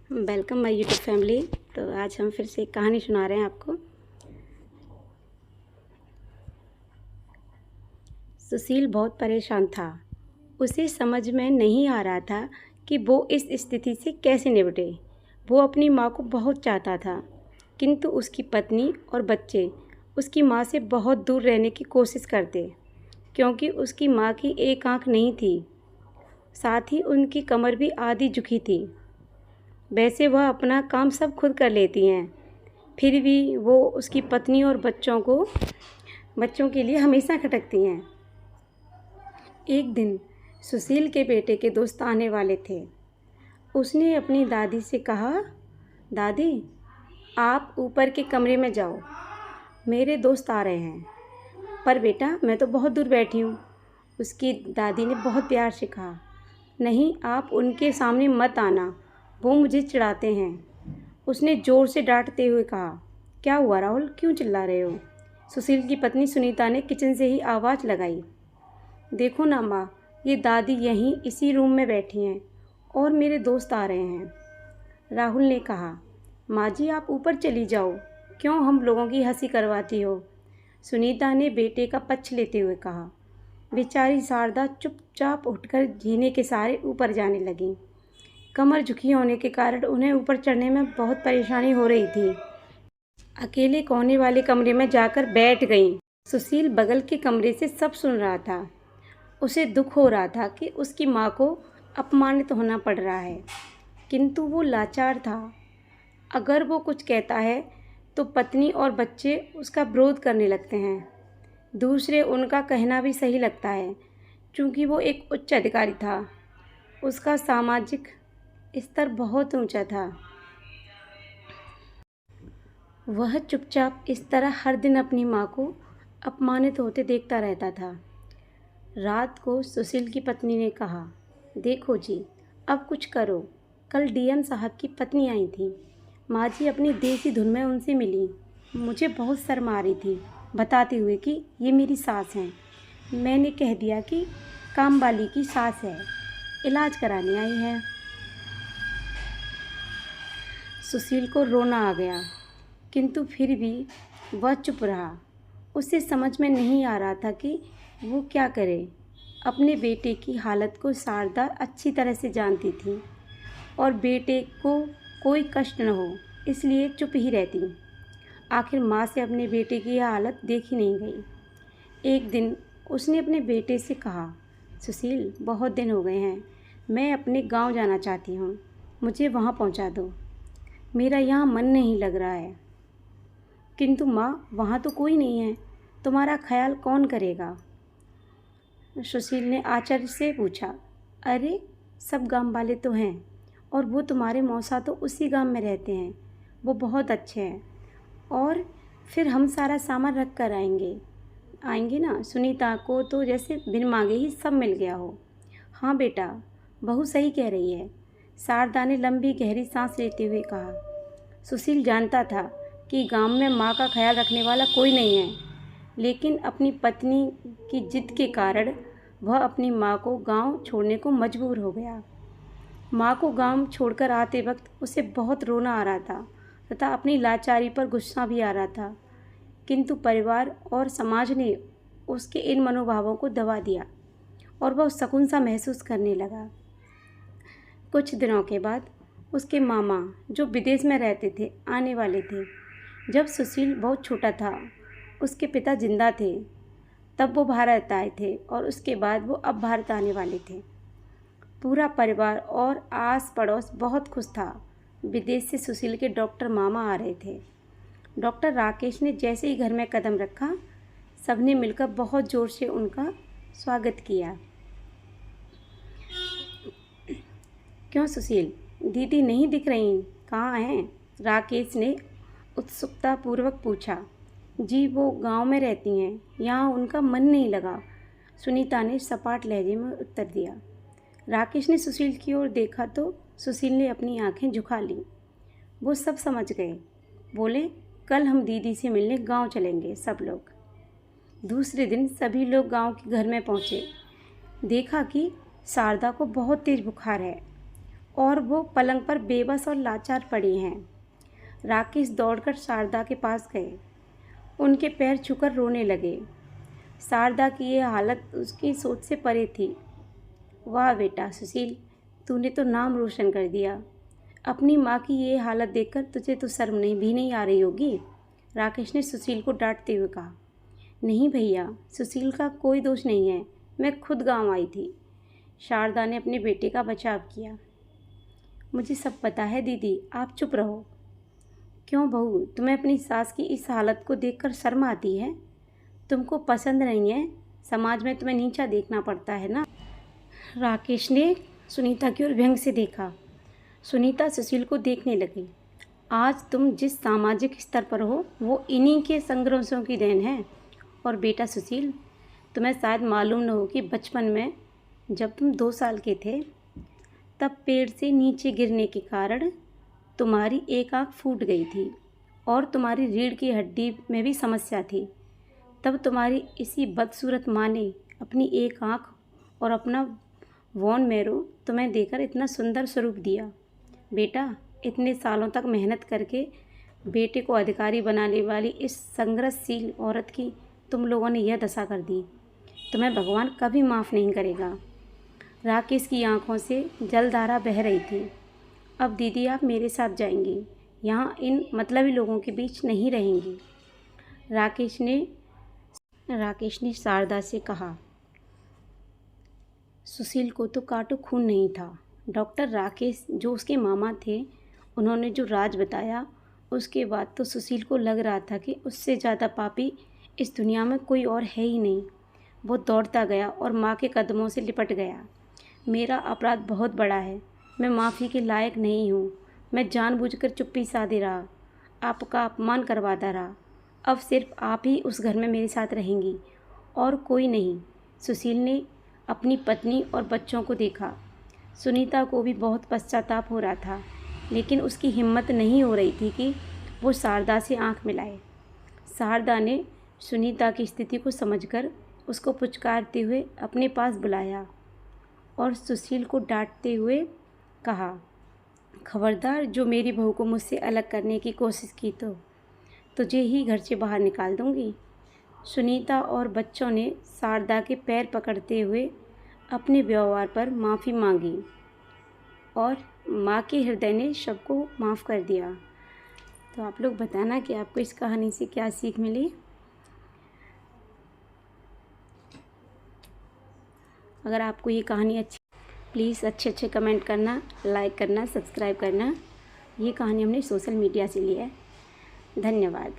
Welcome my YouTube family. तो आज हम फिर से एक कहानी सुना रहे हैं आपको। सुशील बहुत परेशान था। उसे समझ में नहीं आ रहा था कि वो इस स्थिति से कैसे निपटे। वो अपनी माँ को बहुत चाहता था, किंतु उसकी पत्नी और बच्चे उसकी माँ से बहुत दूर रहने की कोशिश करते, क्योंकि उसकी माँ की एक आँख नहीं थी, साथ ही उनकी कमर भी आधी झुकी थी। वैसे वह अपना काम सब खुद कर लेती हैं, फिर भी वो उसकी पत्नी और बच्चों के लिए हमेशा खटकती हैं। एक दिन सुशील के बेटे के दोस्त आने वाले थे। उसने अपनी दादी से कहा, दादी, आप ऊपर के कमरे में जाओ, मेरे दोस्त आ रहे हैं। पर बेटा, मैं तो बहुत दूर बैठी हूँ। उसकी दादी ने बहुत प्यार से कहा, नहीं, आप उनके सामने मत आना, वो मुझे चिढ़ाते हैं। उसने ज़ोर से डांटते हुए कहा, क्या हुआ राहुल, क्यों चिल्ला रहे हो? सुशील की पत्नी सुनीता ने किचन से ही आवाज़ लगाई, देखो ना माँ, ये दादी यहीं इसी रूम में बैठी हैं और मेरे दोस्त आ रहे हैं। राहुल ने कहा, माँ जी, आप ऊपर चली जाओ, क्यों हम लोगों की हंसी करवाती हो? सुनीता ने बेटे का पक्ष लेते हुए कहा। बेचारी शारदा चुपचाप उठकर जीने के सहारे ऊपर जाने लगी। कमर झुकी होने के कारण उन्हें ऊपर चढ़ने में बहुत परेशानी हो रही थी। अकेले कोने वाले कमरे में जाकर बैठ गईं। सुशील बगल के कमरे से सब सुन रहा था। उसे दुख हो रहा था कि उसकी माँ को अपमानित होना पड़ रहा है, किंतु वो लाचार था। अगर वो कुछ कहता है तो पत्नी और बच्चे उसका विरोध करने लगते हैं। दूसरे उनका कहना भी सही लगता है, क्योंकि वो एक उच्च अधिकारी था। उसका सामाजिक स्तर बहुत ऊंचा था। वह चुपचाप इस तरह हर दिन अपनी माँ को अपमानित होते देखता रहता था। रात को सुशील की पत्नी ने कहा, देखो जी, अब कुछ करो। कल डीएम साहब की पत्नी आई थी। माँ जी अपनी देसी धुन में उनसे मिली। मुझे बहुत शर्म आ रही थी, बताते हुए कि ये मेरी सास हैं। मैंने कह दिया कि काम वाली की सास है, इलाज कराने आई है। सुशील को रोना आ गया, किंतु फिर भी वह चुप रहा। उसे समझ में नहीं आ रहा था कि वो क्या करे। अपने बेटे की हालत को शारदा अच्छी तरह से जानती थी और बेटे को कोई कष्ट न हो, इसलिए चुप ही रहती। आखिर माँ से अपने बेटे की यह हालत देखी नहीं गई। एक दिन उसने अपने बेटे से कहा, सुशील, बहुत दिन हो गए हैं, मैं अपने गांव जाना चाहती हूँ, मुझे वहाँ पहुँचा दो। मेरा यहाँ मन नहीं लग रहा है। किंतु माँ, वहाँ तो कोई नहीं है, तुम्हारा ख्याल कौन करेगा? सुशील ने आश्चर्य से पूछा। अरे, सब गांव वाले तो हैं, और वो तुम्हारे मौसा तो उसी गांव में रहते हैं। वो बहुत अच्छे हैं, और फिर हम सारा सामान रख कर आएंगे ना। सुनीता को तो जैसे बिन मांगे ही सब मिल गया हो। हाँ बेटा, बहू सही कह रही है, शारदा ने लंबी गहरी सांस लेते हुए कहा। सुशील जानता था कि गांव में माँ का ख्याल रखने वाला कोई नहीं है, लेकिन अपनी पत्नी की जिद के कारण वह अपनी माँ को गांव छोड़ने को मजबूर हो गया। माँ को गांव छोड़कर आते वक्त उसे बहुत रोना आ रहा था तथा अपनी लाचारी पर गुस्सा भी आ रहा था, किंतु परिवार और समाज ने उसके इन मनोभावों को दबा दिया और वह सुकून सा महसूस करने लगा। कुछ दिनों के बाद उसके मामा, जो विदेश में रहते थे, आने वाले थे। जब सुशील बहुत छोटा था, उसके पिता जिंदा थे, तब वो भारत आए थे और उसके बाद वो अब भारत आने वाले थे। पूरा परिवार और आस पड़ोस बहुत खुश था। विदेश से सुशील के डॉक्टर मामा आ रहे थे। डॉक्टर राकेश ने जैसे ही घर में कदम रखा, सबने मिलकर बहुत ज़ोर से उनका स्वागत किया। क्यों सुशील, दीदी नहीं दिख रही, कहाँ हैं? राकेश ने उत्सुकतापूर्वक पूछा। जी, वो गांव में रहती हैं, यहाँ उनका मन नहीं लगा, सुनीता ने सपाट लहजे में उत्तर दिया। राकेश ने सुशील की ओर देखा तो सुशील ने अपनी आंखें झुका लीं। वो सब समझ गए। बोले, कल हम दीदी से मिलने गांव चलेंगे सब लोग। दूसरे दिन सभी लोग गांव के घर में पहुँचे। देखा कि शारदा को बहुत तेज बुखार है और वो पलंग पर बेबस और लाचार पड़ी हैं। राकेश दौड़कर शारदा के पास गए, उनके पैर छूकर रोने लगे। शारदा की ये हालत उसकी सोच से परे थी। वाह बेटा सुशील, तूने तो नाम रोशन कर दिया। अपनी माँ की ये हालत देखकर तुझे तो शर्म भी नहीं आ रही होगी। राकेश ने सुशील को डांटते हुए कहा। नहीं भैया, सुशील का कोई दोष नहीं है, मैं खुद गांव आई थी। शारदा ने अपने बेटे का बचाव किया। मुझे सब पता है दीदी, आप चुप रहो। क्यों बहू, तुम्हें अपनी सास की इस हालत को देखकर शर्म आती है? तुमको पसंद नहीं है? समाज में तुम्हें नीचा देखना पड़ता है ना। राकेश ने सुनीता की ओर व्यंग से देखा। सुनीता सुशील को देखने लगी। आज तुम जिस सामाजिक स्तर पर हो वो इन्हीं के संघर्षों की देन है। और बेटा सुशील, तुम्हें शायद मालूम न हो कि बचपन में जब तुम 2 साल के थे तब पेड़ से नीचे गिरने के कारण तुम्हारी एक आँख फूट गई थी और तुम्हारी रीढ़ की हड्डी में भी समस्या थी। तब तुम्हारी इसी बदसूरत माँ ने अपनी एक आँख और अपना वॉन मैरो तुम्हें देकर इतना सुंदर स्वरूप दिया। बेटा, इतने सालों तक मेहनत करके बेटे को अधिकारी बनाने वाली इस संघर्षशील औरत की तुम लोगों ने यह दशा कर दी। तुम्हें भगवान कभी माफ़ नहीं करेगा। राकेश की आंखों से जलधारा बह रही थी। अब दीदी आप मेरे साथ जाएंगी, यहाँ इन मतलबी लोगों के बीच नहीं रहेंगी। राकेश ने शारदा से कहा। सुशील को तो काटो खून नहीं था। डॉक्टर राकेश जो उसके मामा थे, उन्होंने जो राज बताया उसके बाद तो सुशील को लग रहा था कि उससे ज़्यादा पापी इस दुनिया में कोई और है ही नहीं। वो दौड़ता गया और माँ के कदमों से लिपट गया। मेरा अपराध बहुत बड़ा है, मैं माफ़ी के लायक नहीं हूँ। मैं जानबूझकर चुप्पी साधे रहा, आपका अपमान करवाता रहा। अब सिर्फ आप ही उस घर में मेरे साथ रहेंगी और कोई नहीं। सुशील ने अपनी पत्नी और बच्चों को देखा। सुनीता को भी बहुत पश्चाताप हो रहा था, लेकिन उसकी हिम्मत नहीं हो रही थी कि वो शारदा से आंख मिलाए। शारदा ने सुनीता की स्थिति को समझकर उसको पुचकारते हुए अपने पास बुलाया और सुशील को डांटते हुए कहा, खबरदार, जो मेरी बहू को मुझसे अलग करने की कोशिश की तो तुझे ही घर से बाहर निकाल दूंगी। सुनीता और बच्चों ने शारदा के पैर पकड़ते हुए अपने व्यवहार पर माफ़ी मांगी और माँ के हृदय ने सबको माफ़ कर दिया। तो आप लोग बताना कि आपको इस कहानी से क्या सीख मिली। अगर आपको ये कहानी अच्छी, प्लीज़ अच्छे कमेंट करना, लाइक करना, सब्सक्राइब करना। ये कहानी हमने सोशल मीडिया से ली है। धन्यवाद।